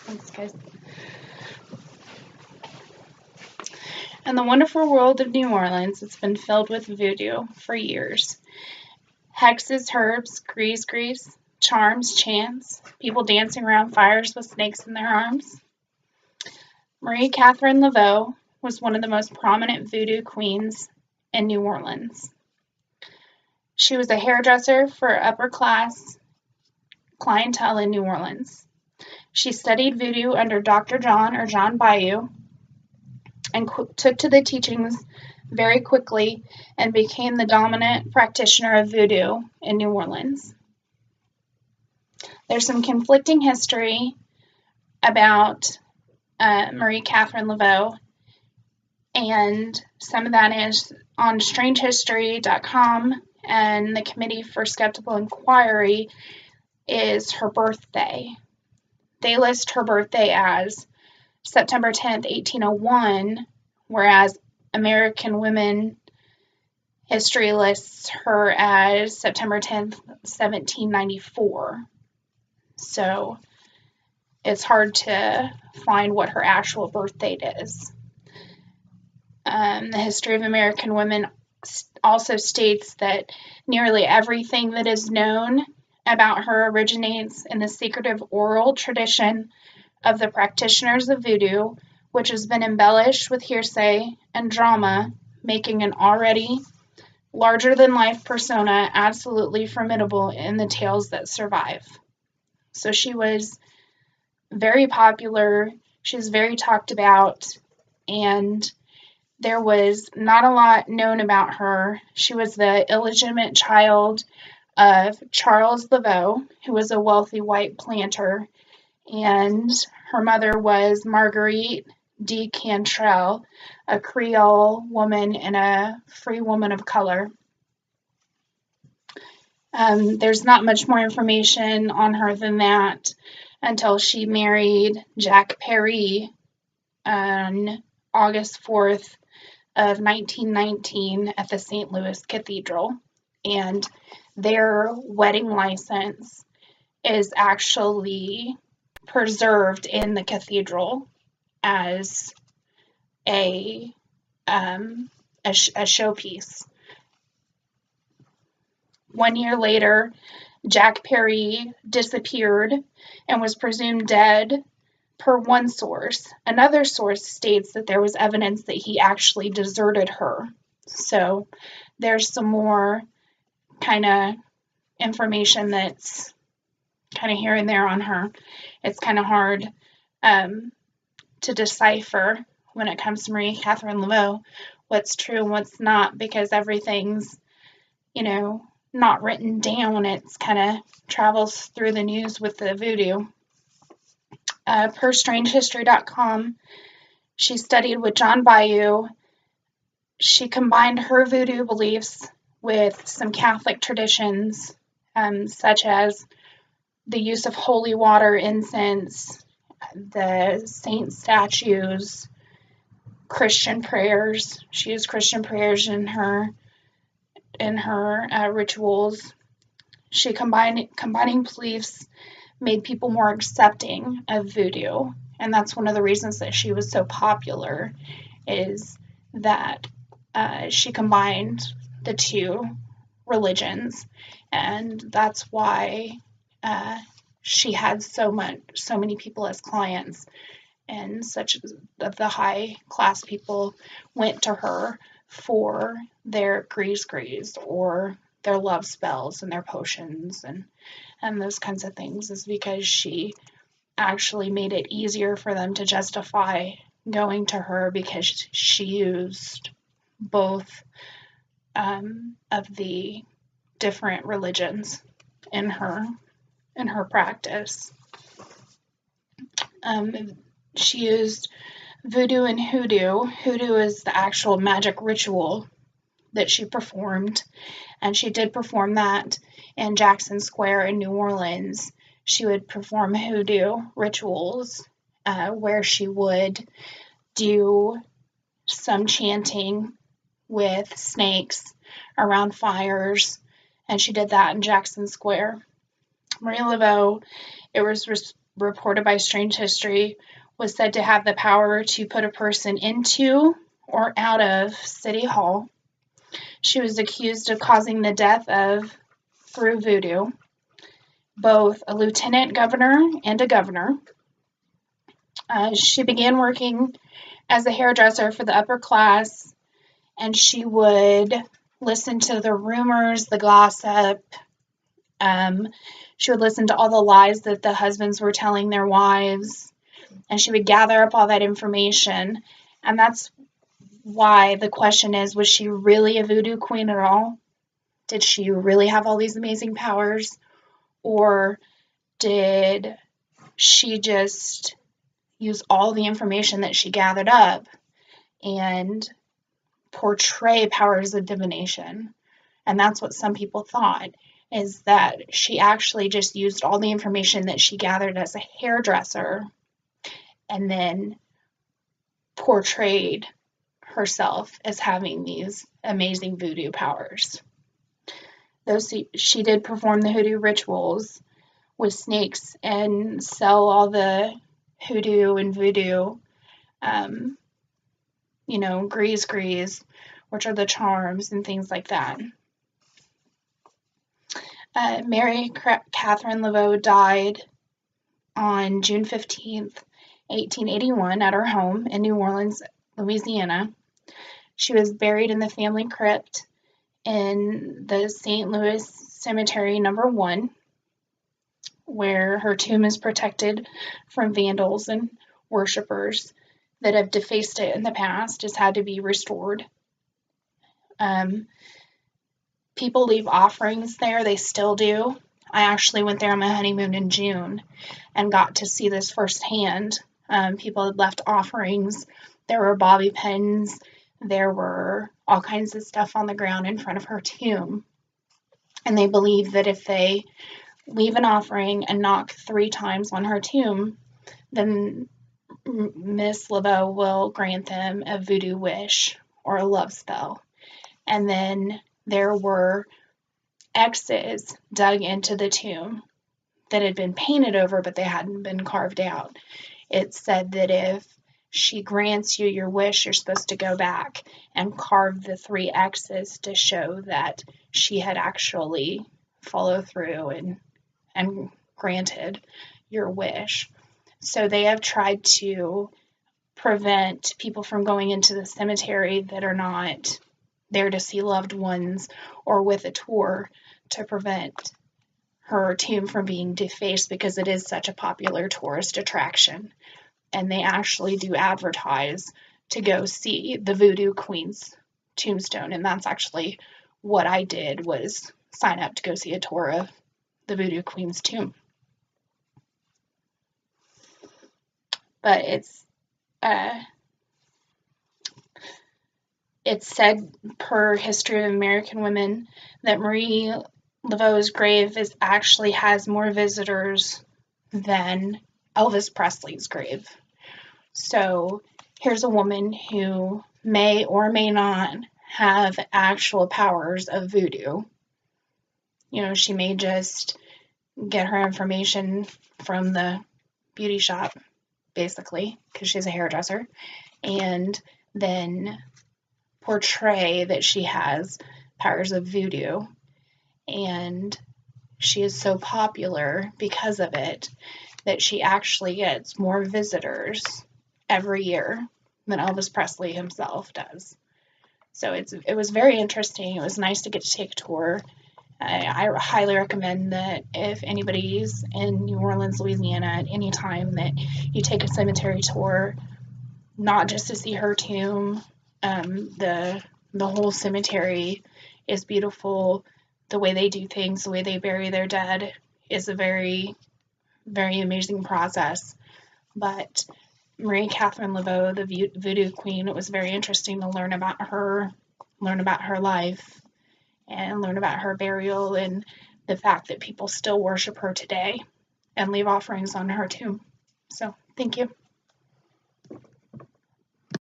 Thanks, guys. In the wonderful world of New Orleans, it's been filled with voodoo for years. Hexes, herbs, grease, charms, chants, people dancing around fires with snakes in their arms. Marie Catherine Laveau was one of the most prominent voodoo queens in New Orleans. She was a hairdresser for upper-class clientele in New Orleans. She studied voodoo under Dr. John Bayou and took to the teachings very quickly and became the dominant practitioner of voodoo in New Orleans. There's some conflicting history about Marie Catherine Laveau, and some of that is on strangehistory.com, and the Committee for Skeptical Inquiry is her birthday. They list her birthday as September 10th, 1801, whereas American Women History lists her as September 10th, 1794. So it's hard to find what her actual birth date is. The History of American Women also states that nearly everything that is known about her originates in the secretive oral tradition of the practitioners of voodoo, which has been embellished with hearsay and drama, making an already larger-than-life persona absolutely formidable in the tales that survive. So she was very popular, she was very talked about, and there was not a lot known about her. She was the illegitimate child of Charles Laveau, who was a wealthy white planter, and her mother was Marguerite de Cantrell, a Creole woman and a free woman of color. There's not much more information on her than that until she married Jacques Perry on August 4th of 1919 at the St. Louis Cathedral, and their wedding license is actually preserved in the cathedral as a showpiece. 1 year later, Jacques Perry disappeared and was presumed dead per one source. Another source states that there was evidence that he actually deserted her. So there's some more kind of information that's kind of here and there on her. It's kind of hard to decipher when it comes to Marie Catherine Laveau what's true and what's not, because everything's, not written down. It's kind of travels through the news with the voodoo. Per strangehistory.com, she studied with John Bayou. She combined her voodoo beliefs with some Catholic traditions, such as the use of holy water, incense, the saint statues, Christian prayers. She used Christian prayers in her rituals. She combining beliefs made people more accepting of voodoo, and that's one of the reasons that she was so popular, is that she combined the two religions, and that's why she had so many people as clients, and such of the high class people went to her for their grease or their love spells and their potions and those kinds of things, is because she actually made it easier for them to justify going to her, because she used both of the different religions in her practice. She used voodoo and hoodoo. Hoodoo is the actual magic ritual that she performed, and she did perform that in Jackson Square in New Orleans. She would perform hoodoo rituals where she would do some chanting with snakes around fires, and she did that in Jackson Square. Marie Laveau, it was reported by Strange History, was said to have the power to put a person into or out of City Hall. She was accused of causing the death of, through voodoo, both a lieutenant governor and a governor. She began working as a hairdresser for the upper class, and she would listen to the rumors, the gossip. She would listen to all the lies that the husbands were telling their wives, and she would gather up all that information. And that's why the question is, was she really a voodoo queen at all? Did she really have all these amazing powers? Or did she just use all the information that she gathered up and portray powers of divination? And that's what some people thought, is that she actually just used all the information that she gathered as a hairdresser and then portrayed herself as having these amazing voodoo powers. Though she did perform the hoodoo rituals with snakes and sell all the hoodoo and voodoo, grease, which are the charms and things like that. Mary Catherine Laveau died on June 15th, 1881 at her home in New Orleans, Louisiana. She was buried in the family crypt in the St. Louis Cemetery No. 1, where her tomb is protected from vandals and worshipers that have defaced it in the past. It's had to be restored. People leave offerings there. They still do. I actually went there on my honeymoon in June and got to see this firsthand. People had left offerings. There were bobby pins. There were all kinds of stuff on the ground in front of her tomb. And they believe that if they leave an offering and knock 3 times on her tomb, then Miss Laveau will grant them a voodoo wish or a love spell. And then there were X's dug into the tomb that had been painted over, but they hadn't been carved out. It said that if she grants you your wish, you're supposed to go back and carve the 3 X's to show that she had actually followed through and granted your wish. So they have tried to prevent people from going into the cemetery that are not there to see loved ones or with a tour, to prevent her tomb from being defaced, because it is such a popular tourist attraction. And they actually do advertise to go see the Voodoo Queen's tombstone. And that's actually what I did, was sign up to go see a tour of the Voodoo Queen's tomb. But it's said, per History of American Women, that Marie Laveau's grave actually has more visitors than Elvis Presley's grave. So here's a woman who may or may not have actual powers of voodoo. She may just get her information from the beauty shop, basically, because she's a hairdresser, and then portray that she has powers of voodoo. And she is so popular because of it that she actually gets more visitors every year than Elvis Presley himself does. So it was very interesting. It was nice to get to take a tour. I highly recommend that if anybody's in New Orleans, Louisiana, at any time, that you take a cemetery tour, not just to see her tomb. The whole cemetery is beautiful. The way they do things, the way they bury their dead, is a very, very amazing process. But Marie Catherine Laveau, the Voodoo Queen, it was very interesting to learn about her life, and learn about her burial, and the fact that people still worship her today and leave offerings on her tomb. So, thank you.